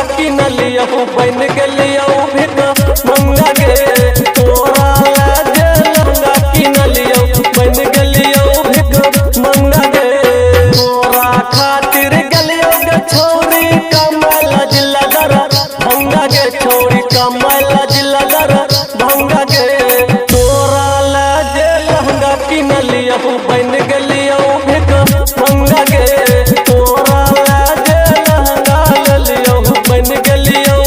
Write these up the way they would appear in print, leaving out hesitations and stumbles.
बन गलिया भिक मंगा गे तोरा लाजे लहंगा किनलियो बन गलिया भिक मंगा गे तोरा खातिर गलियो गे छोरी कमल जिलगर भंगा गे छोरी कमल जिलगर भंगा गे तोरा लाजे लहंगा किनलियो बन गलियो भिक मंगा गे तोरा लाजे लहंगा ललियो बन गलियो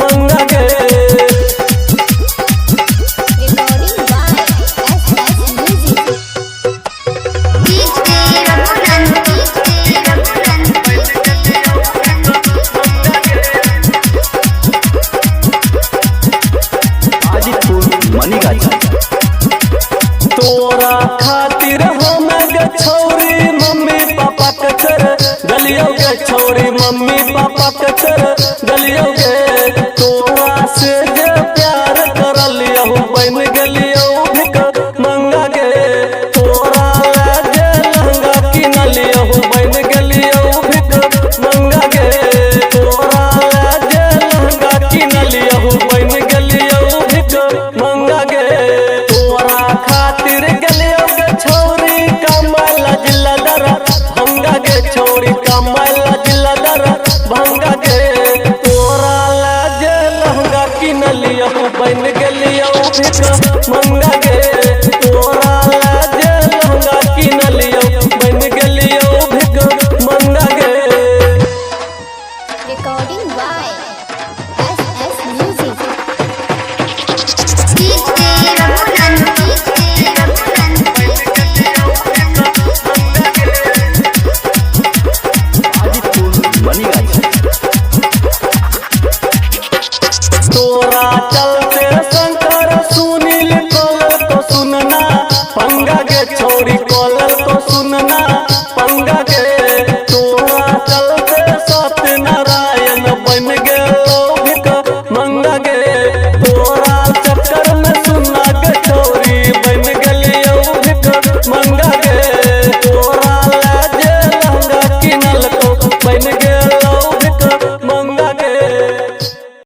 मंगा गे तोरा खातिर हम गे छोरी मम्मी पापा के चर गलियो गे छोरी मम्मी पापा के चर गलियो गे तोरा से जे प्यार करलियो बन गलियो भिक मंगा गे तोरा लाजे लहंगा किनलियो बन गलियो भिक मंगा गे तोरा लाजे लहंगा किनलियो बन गलियो भिक मंगा गे तोरा खातिर गलियो गे छोरी कमल जिलगर भंगा गे छोरी कमल जिलगर भंगा गे तोरा लाजे लहंगा किनलियो बन गलियो भिक मंगा गे